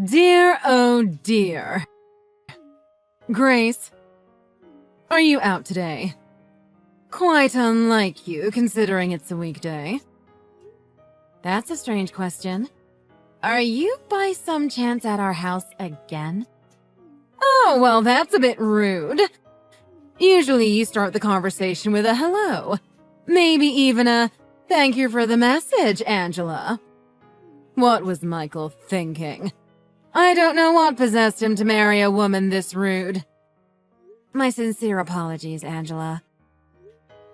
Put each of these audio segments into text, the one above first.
Dear, oh dear. Grace, are you out today? Quite unlike you, considering it's a weekday. That's a strange question. Are you by some chance at our house again? Oh, well, that's a bit rude. Usually you start the conversation with a hello. Maybe even a thank you for the message, Angela. What was Michael thinking? I don't know what possessed him to marry a woman this rude. My sincere apologies, Angela.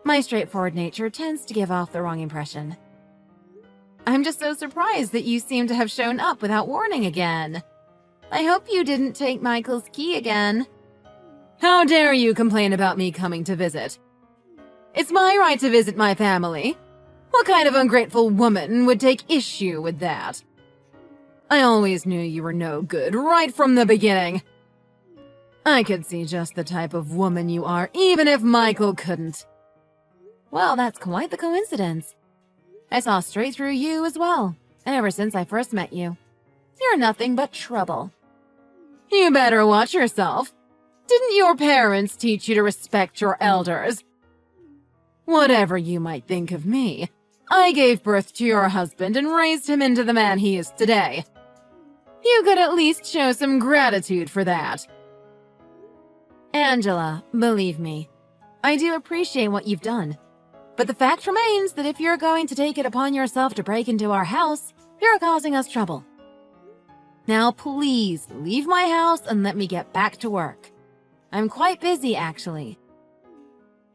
My straightforward nature tends to give off the wrong impression. I'm just so surprised that you seem to have shown up without warning again. I hope you didn't take Michael's key again. How dare you complain about me coming to visit? It's my right to visit my family. What kind of ungrateful woman would take issue with that? I always knew you were no good right from the beginning. I could see just the type of woman you are, even if Michael couldn't. Well, that's quite the coincidence. I saw straight through you as well, ever since I first met you. You're nothing but trouble. You better watch yourself. Didn't your parents teach you to respect your elders? Whatever you might think of me, I gave birth to your husband and raised him into the man he is today. You could at least show some gratitude for that. Angela, believe me, I do appreciate what you've done. But the fact remains that if you're going to take it upon yourself to break into our house, you're causing us trouble. Now please, leave my house and let me get back to work. I'm quite busy, actually.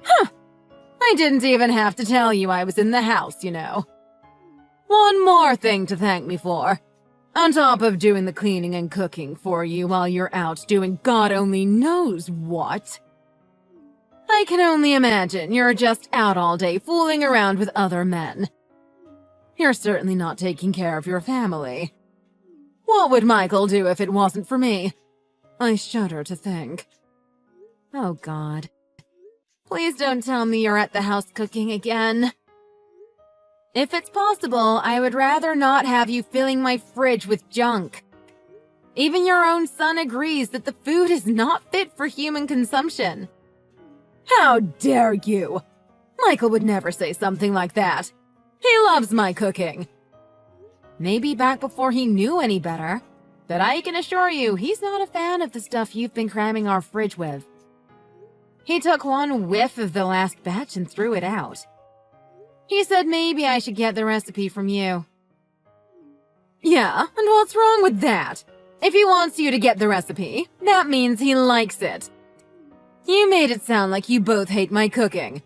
Huh! I didn't even have to tell you I was in the house, you know. One more thing to thank me for. On top of doing the cleaning and cooking for you while you're out doing God only knows what. I can only imagine you're just out all day fooling around with other men. You're certainly not taking care of your family. What would Michael do if it wasn't for me? I shudder to think. Oh God. Please don't tell me you're at the house cooking again. If it's possible, I would rather not have you filling my fridge with junk. Even your own son agrees that the food is not fit for human consumption. How dare you! Michael would never say something like that. He loves my cooking. Maybe back before he knew any better, but I can assure you he's not a fan of the stuff you've been cramming our fridge with. He took one whiff of the last batch and threw it out. He said maybe I should get the recipe from you. Yeah, and what's wrong with that? If he wants you to get the recipe, that means he likes it. You made it sound like you both hate my cooking.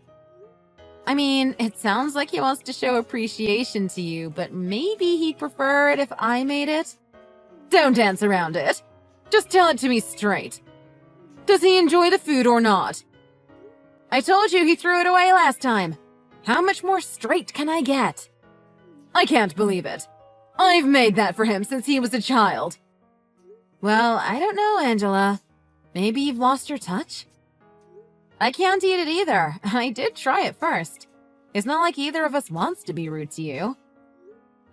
I mean, it sounds like he wants to show appreciation to you, but maybe he'd prefer it if I made it? Don't dance around it. Just tell it to me straight. Does he enjoy the food or not? I told you he threw it away last time. How much more straight can I get? I can't believe it. I've made that for him since he was a child. Well, I don't know, Angela. Maybe you've lost your touch? I can't eat it either. I did try it first. It's not like either of us wants to be rude to you.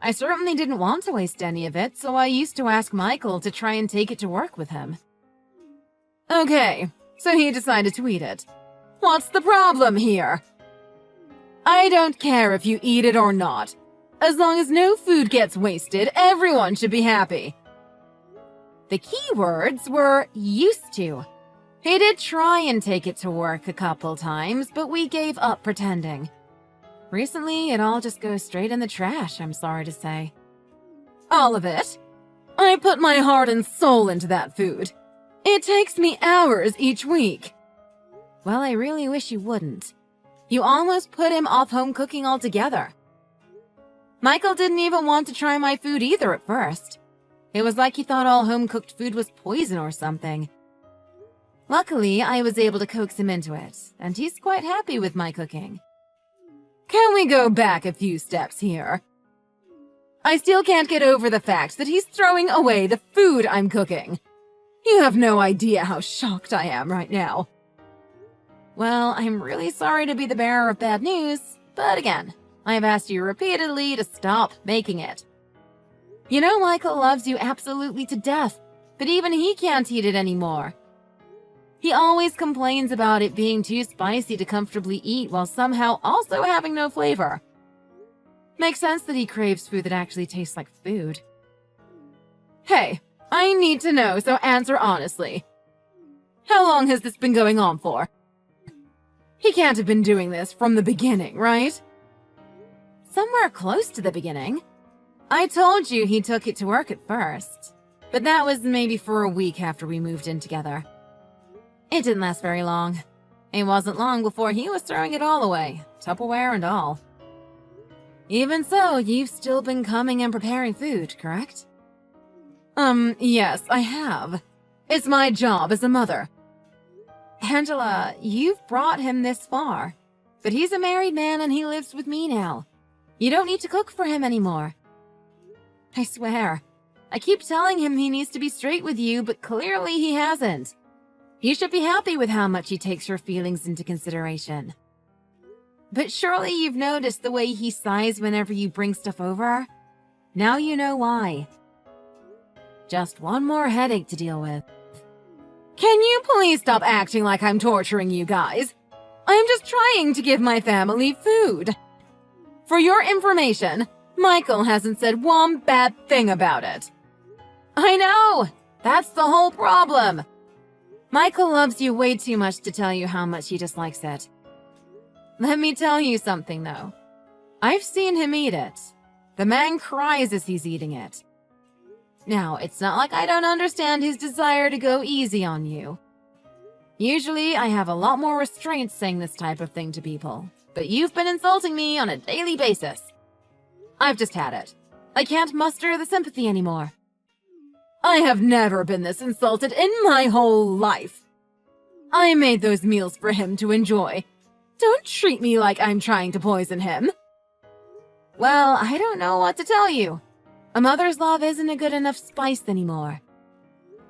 I certainly didn't want to waste any of it, so I used to ask Michael to try and take it to work with him. Okay, so he decided to eat it. What's the problem here? I don't care if you eat it or not. As long as no food gets wasted, everyone should be happy. The key words were used to. He did try and take it to work a couple times, but we gave up pretending. Recently, it all just goes straight in the trash, I'm sorry to say. All of it? I put my heart and soul into that food. It takes me hours each week. Well, I really wish you wouldn't. You almost put him off home cooking altogether. Michael didn't even want to try my food either at first. It was like he thought all home-cooked food was poison or something. Luckily, I was able to coax him into it, and he's quite happy with my cooking. Can we go back a few steps here? I still can't get over the fact that he's throwing away the food I'm cooking. You have no idea how shocked I am right now. Well, I'm really sorry to be the bearer of bad news, but again, I've asked you repeatedly to stop making it. You know Michael loves you absolutely to death, but even he can't eat it anymore. He always complains about it being too spicy to comfortably eat while somehow also having no flavor. Makes sense that he craves food that actually tastes like food. Hey, I need to know, so answer honestly. How long has this been going on for? He can't have been doing this from the beginning, right? Somewhere close to the beginning. I told you he took it to work at first, but that was maybe for a week after we moved in together. It didn't last very long. It wasn't long before he was throwing it all away, Tupperware and all. Even so, you've still been coming and preparing food, correct? Yes, I have. It's my job as a mother. Angela, you've brought him this far, but he's a married man and he lives with me now. You don't need to cook for him anymore. I swear, I keep telling him he needs to be straight with you, but clearly he hasn't. You should be happy with how much he takes your feelings into consideration. But surely you've noticed the way he sighs whenever you bring stuff over? Now you know why. Just one more headache to deal with. Can you please stop acting like I'm torturing you guys? I'm just trying to give my family food. For your information, Michael hasn't said one bad thing about it. I know! That's the whole problem. Michael loves you way too much to tell you how much he dislikes it. Let me tell you something, though. I've seen him eat it. The man cries as he's eating it. Now, it's not like I don't understand his desire to go easy on you. Usually, I have a lot more restraint saying this type of thing to people, but you've been insulting me on a daily basis. I've just had it. I can't muster the sympathy anymore. I have never been this insulted in my whole life. I made those meals for him to enjoy. Don't treat me like I'm trying to poison him. Well, I don't know what to tell you. A mother's love isn't a good enough spice anymore.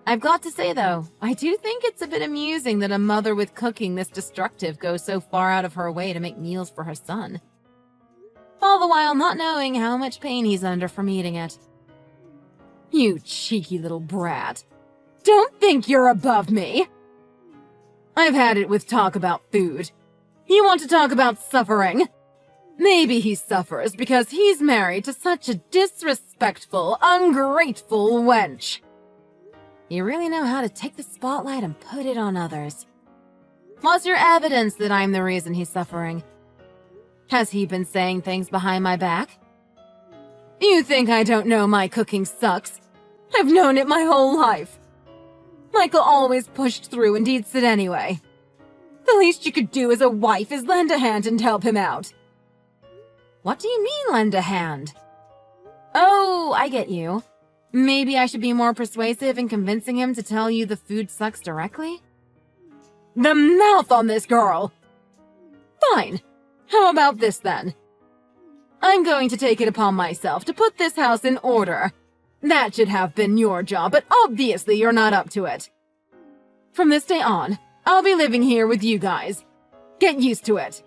I've got to say, though, I do think it's a bit amusing that a mother with cooking this destructive goes so far out of her way to make meals for her son. All the while not knowing how much pain he's under from eating it. You cheeky little brat. Don't think you're above me. I've had it with talk about food. You want to talk about suffering? Maybe he suffers because he's married to such a disrespectful, ungrateful wench. You really know how to take the spotlight and put it on others. What's your evidence that I'm the reason he's suffering? Has he been saying things behind my back? You think I don't know my cooking sucks? I've known it my whole life. Michael always pushed through and eats it anyway. The least you could do as a wife is lend a hand and help him out. What do you mean, lend a hand? Oh, I get you. Maybe I should be more persuasive in convincing him to tell you the food sucks directly? The mouth on this girl! Fine. How about this then? I'm going to take it upon myself to put this house in order. That should have been your job, but obviously you're not up to it. From this day on, I'll be living here with you guys. Get used to it.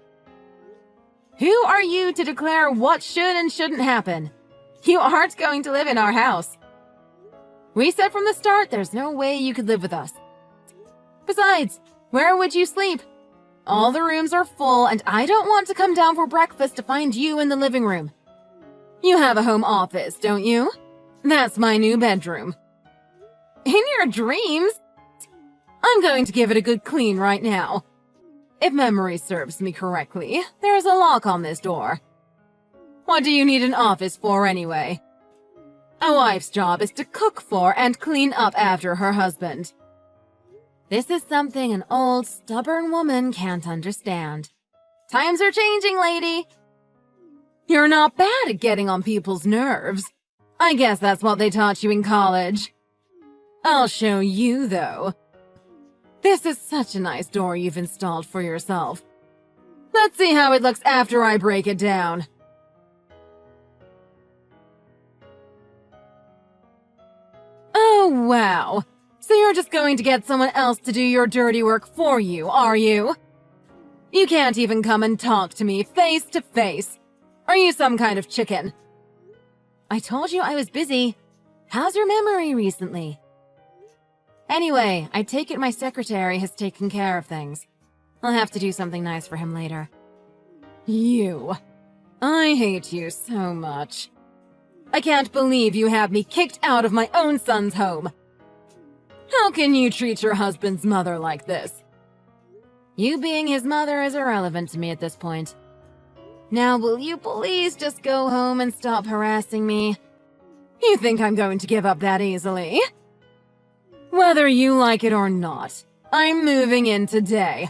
Who are you to declare what should and shouldn't happen? You aren't going to live in our house. We said from the start there's no way you could live with us. Besides, where would you sleep? All the rooms are full, and I don't want to come down for breakfast to find you in the living room. You have a home office, don't you? That's my new bedroom. In your dreams? I'm going to give it a good clean right now. If memory serves me correctly, there's a lock on this door. What do you need an office for anyway? A wife's job is to cook for and clean up after her husband. This is something an old, stubborn woman can't understand. Times are changing, lady. You're not bad at getting on people's nerves. I guess that's what they taught you in college. I'll show you, though. This is such a nice door you've installed for yourself. Let's see how it looks after I break it down. Oh, wow. So you're just going to get someone else to do your dirty work for you, are you? You can't even come and talk to me face to face. Are you some kind of chicken? I told you I was busy. How's your memory recently? Anyway, I take it my secretary has taken care of things. I'll have to do something nice for him later. You. I hate you so much. I can't believe you have me kicked out of my own son's home. How can you treat your husband's mother like this? You being his mother is irrelevant to me at this point. Now will you please just go home and stop harassing me? You think I'm going to give up that easily? Whether you like it or not, I'm moving in today.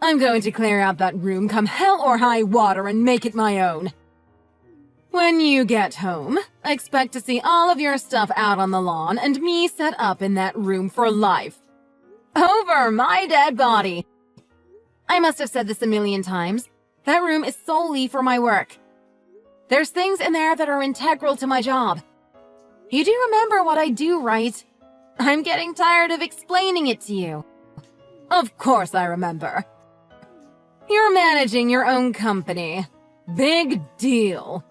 I'm going to clear out that room come hell or high water and make it my own. When you get home, expect to see all of your stuff out on the lawn and me set up in that room for life. Over my dead body. I must have said this a million times. That room is solely for my work. There's things in there that are integral to my job. You do remember what I do, right? I'm getting tired of explaining it to you. Of course I remember. You're managing your own company. Big deal.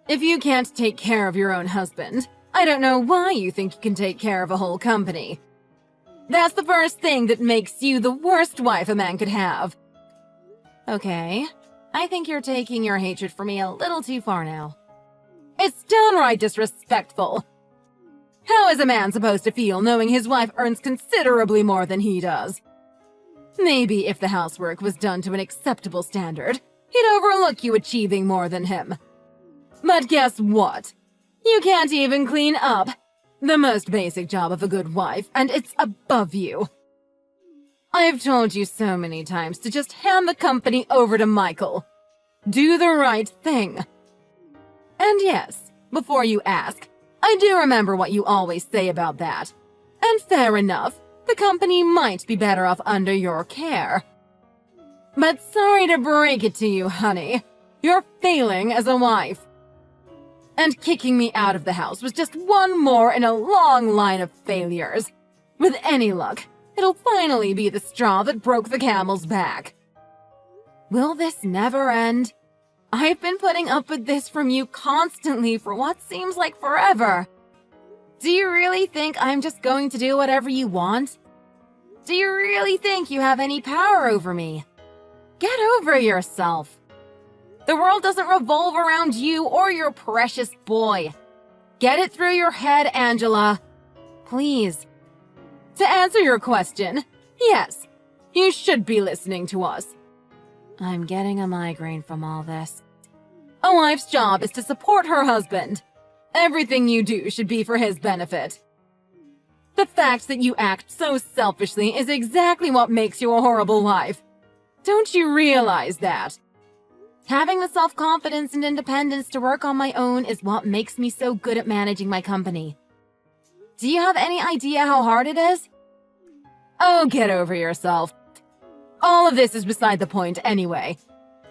If you can't take care of your own husband, I don't know why you think you can take care of a whole company. That's the first thing that makes you the worst wife a man could have. Okay, I think you're taking your hatred for me a little too far now. It's downright disrespectful. How is a man supposed to feel knowing his wife earns considerably more than he does? Maybe if the housework was done to an acceptable standard, he'd overlook you achieving more than him. But guess what? You can't even clean up. The most basic job of a good wife, and it's above you. I've told you so many times to just hand the company over to Michael. Do the right thing. And yes, before you ask, I do remember what you always say about that. And fair enough, the company might be better off under your care. But sorry to break it to you, honey. You're failing as a wife. And kicking me out of the house was just one more in a long line of failures. With any luck, it'll finally be the straw that broke the camel's back. Will this never end? I've been putting up with this from you constantly for what seems like forever. Do you really think I'm just going to do whatever you want? Do you really think you have any power over me? Get over yourself. The world doesn't revolve around you or your precious boy. Get it through your head, Angela. Please. To answer your question, yes, you should be listening to us. I'm getting a migraine from all this. A wife's job is to support her husband. Everything you do should be for his benefit. The fact that you act so selfishly is exactly what makes you a horrible wife. Don't you realize that? Having the self-confidence and independence to work on my own is what makes me so good at managing my company. Do you have any idea how hard it is? Oh, get over yourself. All of this is beside the point anyway.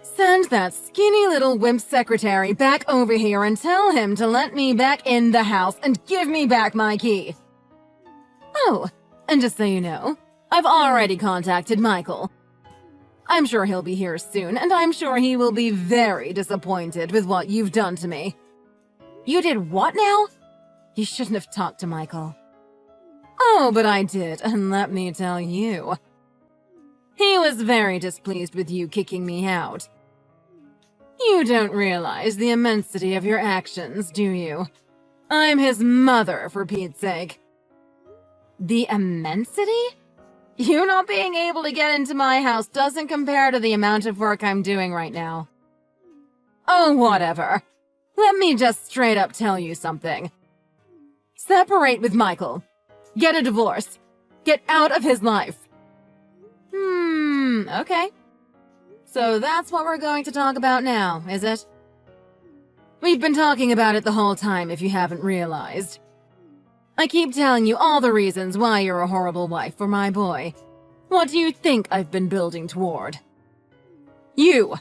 Send that skinny little wimp secretary back over here and tell him to let me back in the house and give me back my key. Oh, and just so you know, I've already contacted Michael. I'm sure he'll be here soon, and I'm sure he will be very disappointed with what you've done to me. You did what now? You shouldn't have talked to Michael. Oh, but I did, and let me tell you. He was very displeased with you kicking me out. You don't realize the immensity of your actions, do you? I'm his mother, for Pete's sake. The immensity? You not being able to get into my house doesn't compare to the amount of work I'm doing right now. Oh, whatever. Let me just straight up tell you something. Separate with Michael. Get a divorce. Get out of his life. Okay. So that's what we're going to talk about now, is it? We've been talking about it the whole time, if you haven't realized. I keep telling you all the reasons why you're a horrible wife for my boy. What do you think I've been building toward? You.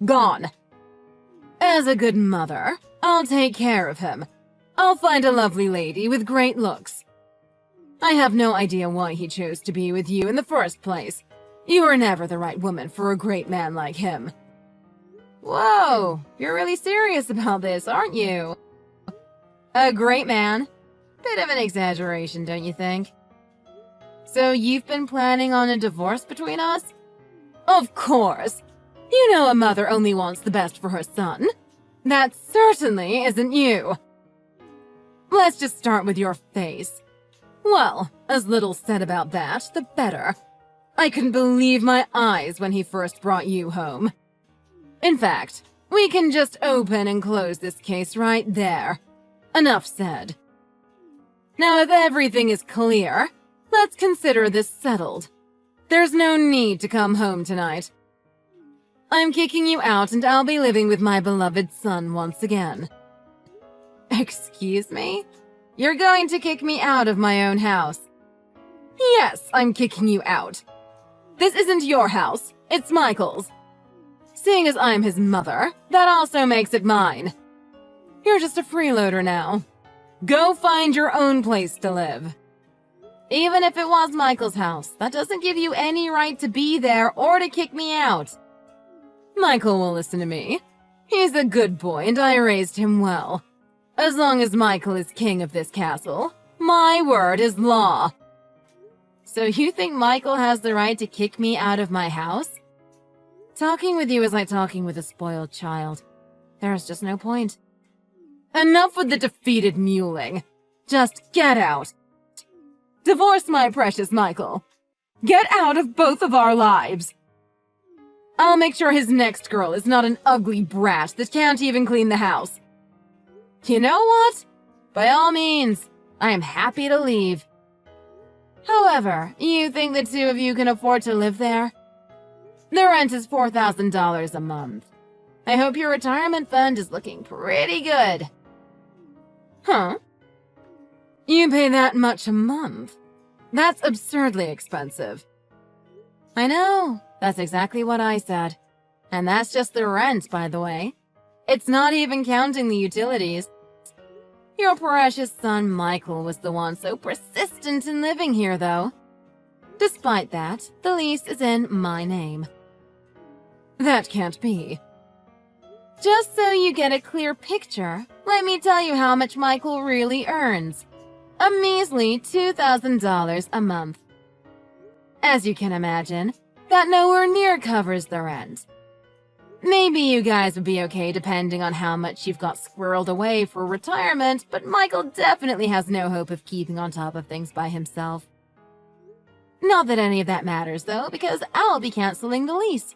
Gone. As a good mother, I'll take care of him. I'll find a lovely lady with great looks. I have no idea why he chose to be with you in the first place. You were never the right woman for a great man like him. Whoa, you're really serious about this, aren't you? A great man. Bit of an exaggeration, don't you think? So you've been planning on a divorce between us? Of course. You know a mother only wants the best for her son. That certainly isn't you. Let's just start with your face. Well, as little said about that, the better. I couldn't believe my eyes when he first brought you home. In fact, we can just open and close this case right there. Enough said. Now, if everything is clear, let's consider this settled. There's no need to come home tonight. I'm kicking you out and I'll be living with my beloved son once again. Excuse me? You're going to kick me out of my own house? Yes, I'm kicking you out. This isn't your house, it's Michael's. Seeing as I'm his mother, that also makes it mine. You're just a freeloader now. Go find your own place to live. Even if it was Michael's house, that doesn't give you any right to be there or to kick me out. Michael will listen to me. He's a good boy and I raised him well. As long as Michael is king of this castle, my word is law. So you think Michael has the right to kick me out of my house? Talking with you is like talking with a spoiled child. There's just no point. Enough with the defeated mewling. Just get out. Divorce my precious Michael. Get out of both of our lives. I'll make sure his next girl is not an ugly brat that can't even clean the house. You know what? By all means, I am happy to leave. However, you think the two of you can afford to live there? The rent is $4,000 a month. I hope your retirement fund is looking pretty good. Huh? You pay that much a month? That's absurdly expensive. I know. That's exactly what I said. And that's just the rent, by the way. It's not even counting the utilities. Your precious son Michael was the one so persistent in living here, though. Despite that, the lease is in my name. That can't be. Just so you get a clear picture, let me tell you how much Michael really earns. A measly $2,000 a month. As you can imagine, that nowhere near covers the rent. Maybe you guys would be okay depending on how much you've got squirreled away for retirement, but Michael definitely has no hope of keeping on top of things by himself. Not that any of that matters, though, because I'll be canceling the lease.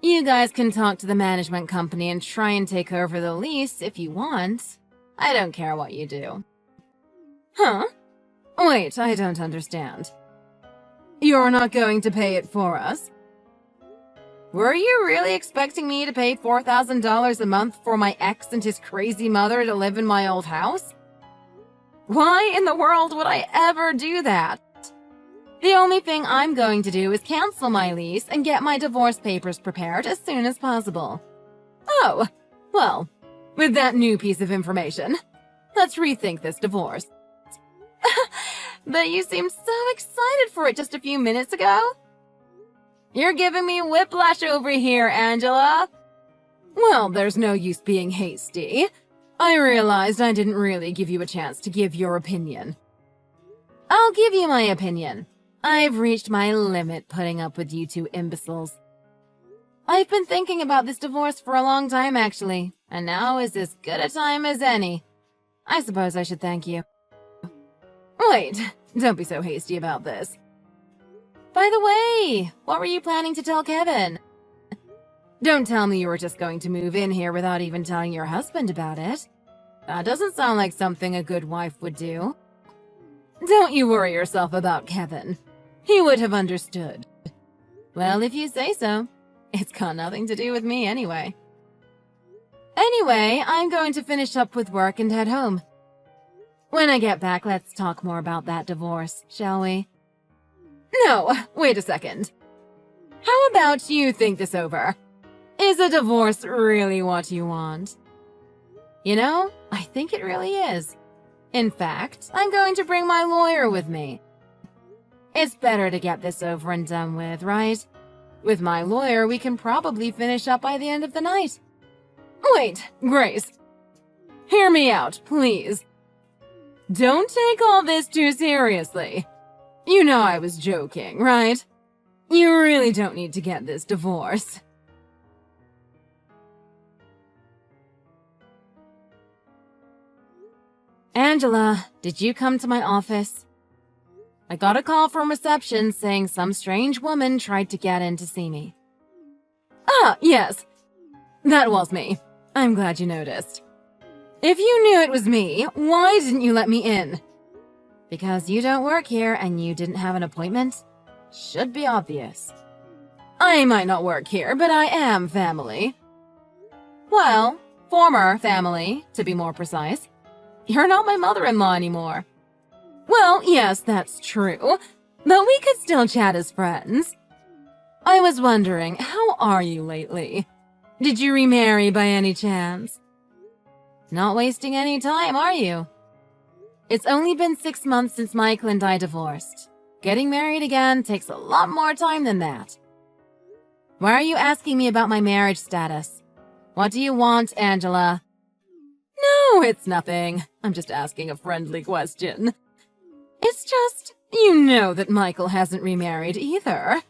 You guys can talk to the management company and try and take over the lease if you want. I don't care what you do. Huh? Wait, I don't understand. You're not going to pay it for us? Were you really expecting me to pay $4,000 a month for my ex and his crazy mother to live in my old house? Why in the world would I ever do that? The only thing I'm going to do is cancel my lease and get my divorce papers prepared as soon as possible. Oh, well, with that new piece of information, let's rethink this divorce. But you seemed so excited for it just a few minutes ago. You're giving me whiplash over here, Angela. Well, there's no use being hasty. I realized I didn't really give you a chance to give your opinion. I'll give you my opinion. I've reached my limit putting up with you two imbeciles. I've been thinking about this divorce for a long time, actually, and now is as good a time as any. I suppose I should thank you. Wait, don't be so hasty about this. By the way, what were you planning to tell Kevin? Don't tell me you were just going to move in here without even telling your husband about it. That doesn't sound like something a good wife would do. Don't you worry yourself about Kevin. He would have understood. Well, if you say so. It's got nothing to do with me anyway. Anyway, I'm going to finish up with work and head home. When I get back, let's talk more about that divorce, shall we? No, wait a second. How about you think this over? Is a divorce really what you want? You know, I think it really is. In fact, I'm going to bring my lawyer with me. It's better to get this over and done with, right? With my lawyer, we can probably finish up by the end of the night. Wait, Grace. Hear me out, please. Don't take all this too seriously. You know I was joking, right? You really don't need to get this divorce. Angela, did you come to my office? I got a call from reception saying some strange woman tried to get in to see me. Ah, yes. That was me. I'm glad you noticed. If you knew it was me, why didn't you let me in? Because you don't work here and you didn't have an appointment? Should be obvious. I might not work here, but I am family. Well, former family, to be more precise. You're not my mother-in-law anymore. Well, yes, that's true, but we could still chat as friends. I was wondering, how are you lately? Did you remarry by any chance? Not wasting any time, are you? It's only been 6 months since Michael and I divorced. Getting married again takes a lot more time than that. Why are you asking me about my marriage status? What do you want, Angela? No, it's nothing. I'm just asking a friendly question. It's just, you know that Michael hasn't remarried either.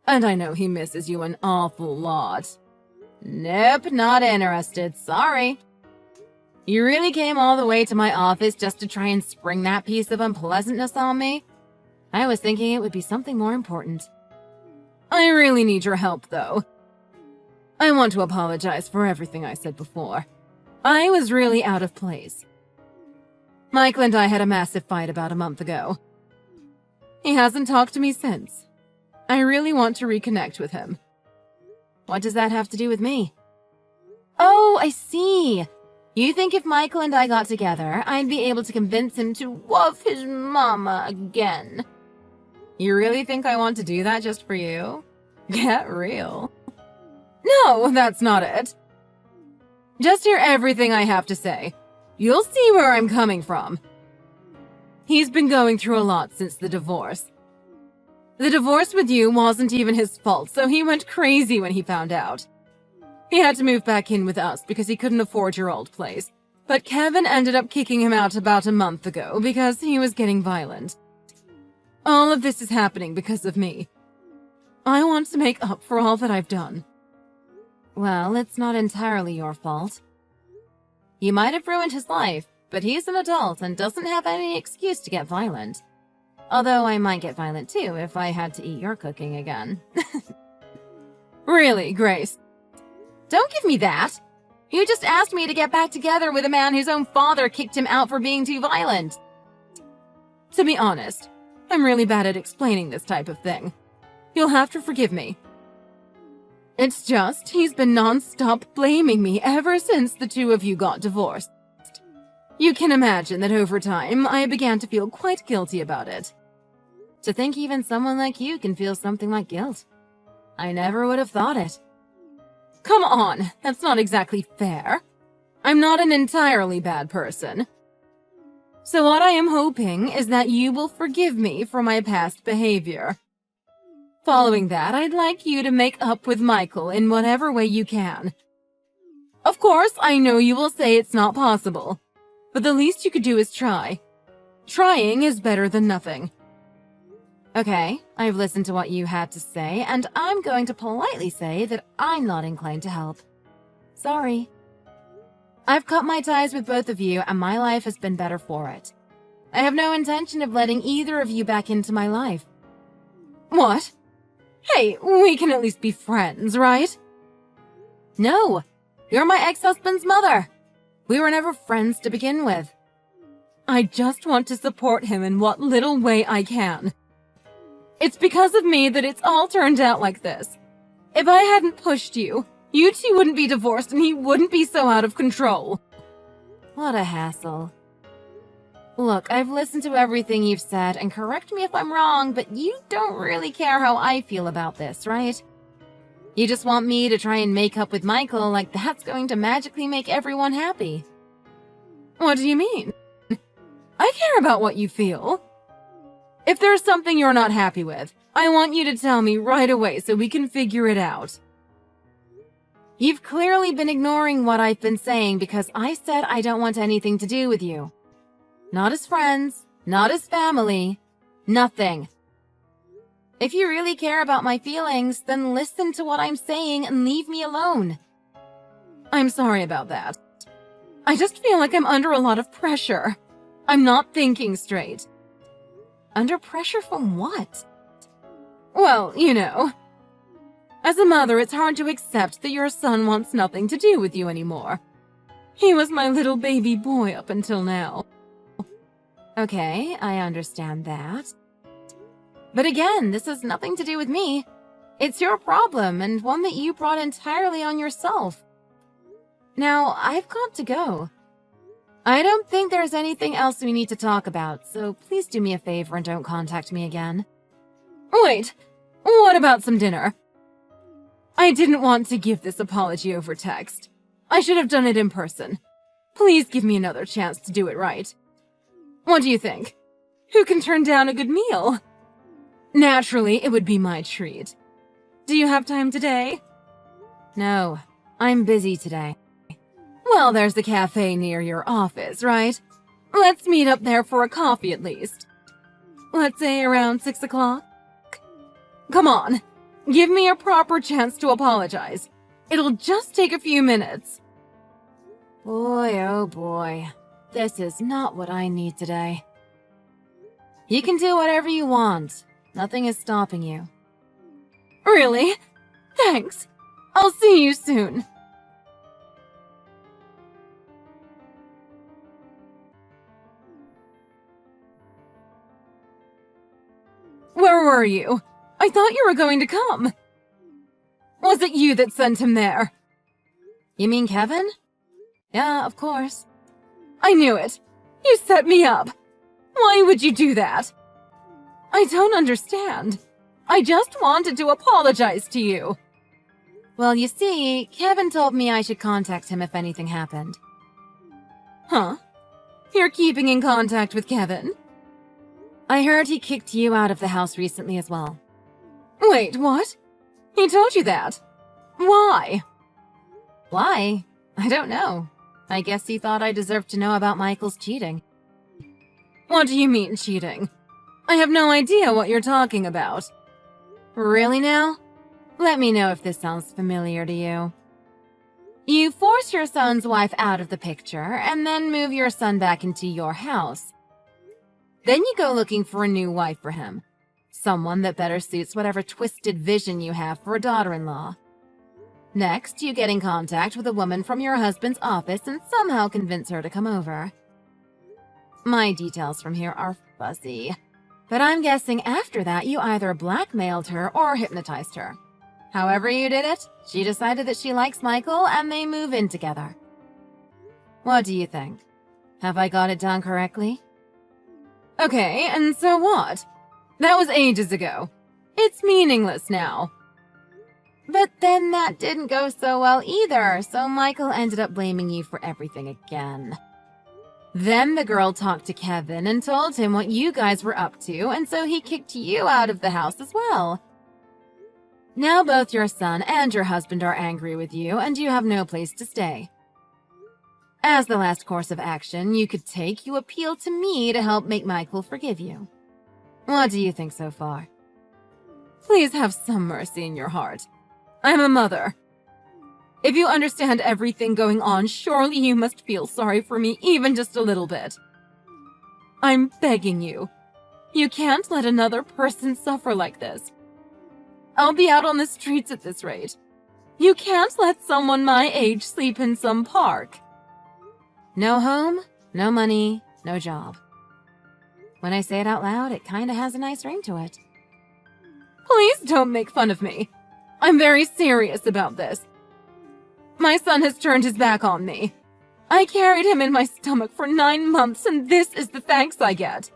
And I know he misses you an awful lot. Nope, not interested, sorry. You really came all the way to my office just to try and spring that piece of unpleasantness on me? I was thinking it would be something more important. I really need your help, though. I want to apologize for everything I said before. I was really out of place. Michael and I had a massive fight about a month ago. He hasn't talked to me since. I really want to reconnect with him. What does that have to do with me? Oh, I see. You think if Michael and I got together, I'd be able to convince him to love his mama again. You really think I want to do that just for you? Get real. No, that's not it. Just hear everything I have to say. You'll see where I'm coming from. He's been going through a lot since the divorce. The divorce with you wasn't even his fault, so he went crazy when he found out. He had to move back in with us because he couldn't afford your old place. But Kevin ended up kicking him out about a month ago because he was getting violent. All of this is happening because of me. I want to make up for all that I've done. Well, it's not entirely your fault. You might have ruined his life, but he's an adult and doesn't have any excuse to get violent. Although I might get violent too if I had to eat your cooking again. Really, Grace? Don't give me that! You just asked me to get back together with a man whose own father kicked him out for being too violent. To be honest, I'm really bad at explaining this type of thing. You'll have to forgive me. It's just, he's been non-stop blaming me ever since the two of you got divorced. You can imagine that over time, I began to feel quite guilty about it. To think even someone like you can feel something like guilt. I never would have thought it. Come on, that's not exactly fair. I'm not an entirely bad person. So what I am hoping is that you will forgive me for my past behavior. Following that, I'd like you to make up with Michael in whatever way you can. Of course, I know you will say it's not possible, but the least you could do is try. Trying is better than nothing. Okay, I've listened to what you had to say, and I'm going to politely say that I'm not inclined to help. Sorry. I've cut my ties with both of you, and my life has been better for it. I have no intention of letting either of you back into my life. What? Hey, we can at least be friends, right? No, you're my ex-husband's mother. We were never friends to begin with. I just want to support him in what little way I can. It's because of me that it's all turned out like this. If I hadn't pushed you, you two wouldn't be divorced and he wouldn't be so out of control. What a hassle. Look, I've listened to everything you've said, and correct me if I'm wrong, but you don't really care how I feel about this, right? You just want me to try and make up with Michael like that's going to magically make everyone happy. What do you mean? I care about what you feel. If there's something you're not happy with, I want you to tell me right away so we can figure it out. You've clearly been ignoring what I've been saying because I said I don't want anything to do with you. Not as friends, not as family, nothing. If you really care about my feelings, then listen to what I'm saying and leave me alone. I'm sorry about that. I just feel like I'm under a lot of pressure. I'm not thinking straight. Under pressure from what? Well, you know. As a mother, it's hard to accept that your son wants nothing to do with you anymore. He was my little baby boy up until now. Okay, I understand that. But again, this has nothing to do with me. It's your problem, and one that you brought entirely on yourself. Now, I've got to go. I don't think there's anything else we need to talk about, so please do me a favor and don't contact me again. Wait, what about some dinner? I didn't want to give this apology over text. I should have done it in person. Please give me another chance to do it right. What do you think? Who can turn down a good meal? Naturally, it would be my treat. Do you have time today? No, I'm busy today. Well, there's the cafe near your office, right? Let's meet up there for a coffee at least. Let's say around 6 o'clock. Come on, give me a proper chance to apologize. It'll just take a few minutes. Boy, oh boy, this is not what I need today. You can do whatever you want. Nothing is stopping you. Really? Thanks. I'll see you soon. Where were you? I thought you were going to come. Was it you that sent him there? You mean Kevin? Yeah, of course. I knew it. You set me up. Why would you do that? I don't understand. I just wanted to apologize to you. Well, you see, Kevin told me I should contact him if anything happened. Huh? You're keeping in contact with Kevin? I heard he kicked you out of the house recently as well. Wait, what? He told you that? Why? Why? I don't know. I guess he thought I deserved to know about Michael's cheating. What do you mean, cheating? I have no idea what you're talking about. Really now? Let me know if this sounds familiar to you. You force your son's wife out of the picture and then move your son back into your house. Then you go looking for a new wife for him. Someone that better suits whatever twisted vision you have for a daughter-in-law. Next, you get in contact with a woman from your husband's office and somehow convince her to come over. My details from here are fuzzy, but I'm guessing after that you either blackmailed her or hypnotized her. However you did it, she decided that she likes Michael and they move in together. What do you think? Have I got it done correctly? Okay, and so what? That was ages ago. It's meaningless now. But then that didn't go so well either, so Michael ended up blaming you for everything again. Then the girl talked to Kevin and told him what you guys were up to, and so he kicked you out of the house as well. Now both your son and your husband are angry with you, and you have no place to stay. As the last course of action you could take, you appeal to me to help make Michael forgive you. What do you think so far? Please have some mercy in your heart. I'm a mother. If you understand everything going on, surely you must feel sorry for me even just a little bit. I'm begging you. You can't let another person suffer like this. I'll be out on the streets at this rate. You can't let someone my age sleep in some park. No home, no money, no job. When I say it out loud, it kinda has a nice ring to it. Please don't make fun of me. I'm very serious about this. My son has turned his back on me. I carried him in my stomach for 9 months, and this is the thanks I get.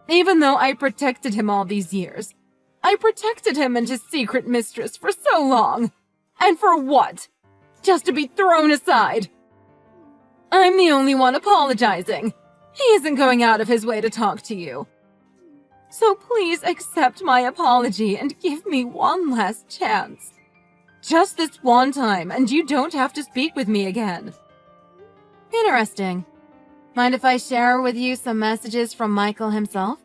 Even though I protected him all these years, I protected him and his secret mistress for so long. And for what? Just to be thrown aside. I'm the only one apologizing. He isn't going out of his way to talk to you. So please accept my apology and give me one last chance. Just this one time, and you don't have to speak with me again. Interesting. Mind if I share with you some messages from Michael himself?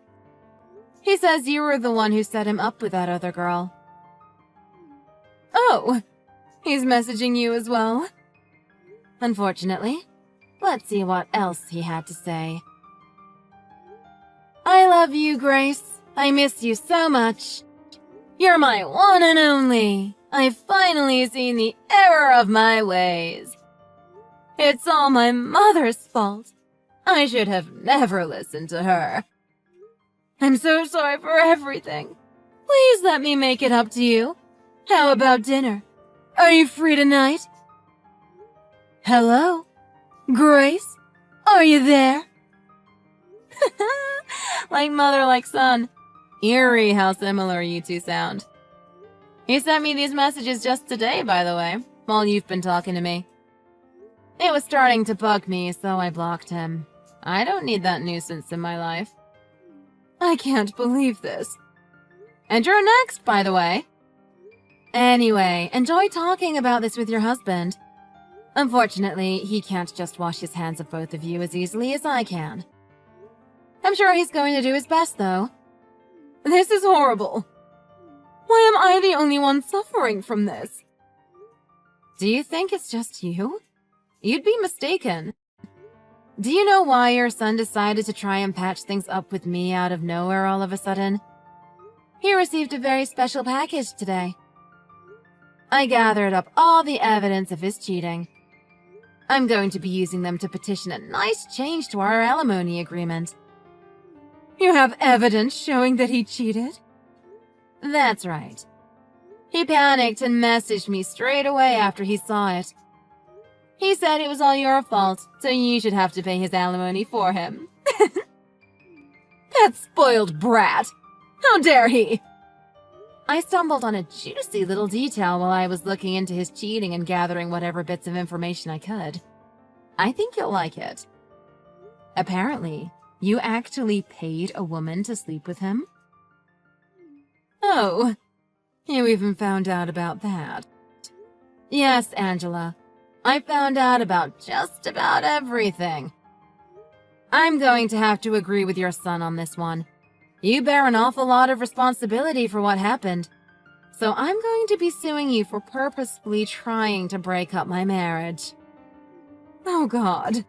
He says you were the one who set him up with that other girl. Oh, he's messaging you as well? Unfortunately. Let's see what else he had to say. I love you, Grace. I miss you so much. You're my one and only. I've finally seen the error of my ways. It's all my mother's fault. I should have never listened to her. I'm so sorry for everything. Please let me make it up to you. How about dinner? Are you free tonight? Hello? Grace? Are you there? Like mother, like son. Eerie how similar you two sound. He sent me these messages just today, by the way, while you've been talking to me. It was starting to bug me, so I blocked him. I don't need that nuisance in my life. I can't believe this. And you're next, by the way. Anyway, enjoy talking about this with your husband. Unfortunately, he can't just wash his hands of both of you as easily as I can. I'm sure he's going to do his best, though. This is horrible. Why am I the only one suffering from this? Do you think it's just you? You'd be mistaken. Do you know why your son decided to try and patch things up with me out of nowhere all of a sudden? He received a very special package today. I gathered up all the evidence of his cheating. I'm going to be using them to petition a nice change to our alimony agreement. You have evidence showing that he cheated? That's right. He panicked and messaged me straight away after he saw it. He said it was all your fault, so you should have to pay his alimony for him. That spoiled brat! How dare he! I stumbled on a juicy little detail while I was looking into his cheating and gathering whatever bits of information I could. I think you'll like it. Apparently, you actually paid a woman to sleep with him? Oh, you even found out about that. Yes, Angela. I found out about just about everything. I'm going to have to agree with your son on this one. You bear an awful lot of responsibility for what happened. So I'm going to be suing you for purposefully trying to break up my marriage. Oh, God.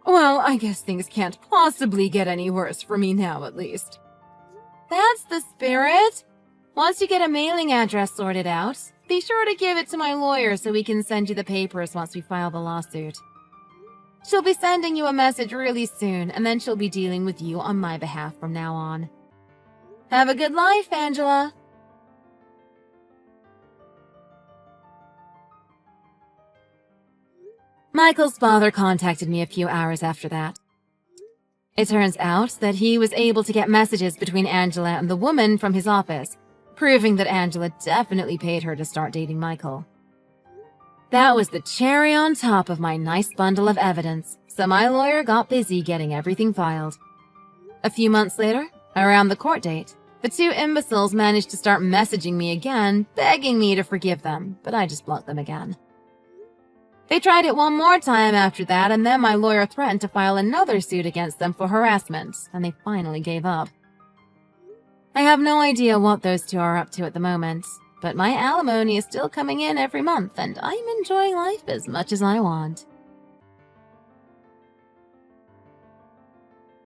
Well, I guess things can't possibly get any worse for me now, at least. That's the spirit. Once you get a mailing address sorted out, be sure to give it to my lawyer so we can send you the papers once we file the lawsuit. She'll be sending you a message really soon, and then she'll be dealing with you on my behalf from now on. Have a good life, Angela. Michael's father contacted me a few hours after that. It turns out that he was able to get messages between Angela and the woman from his office, proving that Angela definitely paid her to start dating Michael. That was the cherry on top of my nice bundle of evidence, so my lawyer got busy getting everything filed. A few months later, around the court date, the two imbeciles managed to start messaging me again, begging me to forgive them, but I just blocked them again. They tried it one more time after that, and then my lawyer threatened to file another suit against them for harassment, and they finally gave up. I have no idea what those two are up to at the moment, but my alimony is still coming in every month, and I'm enjoying life as much as I want.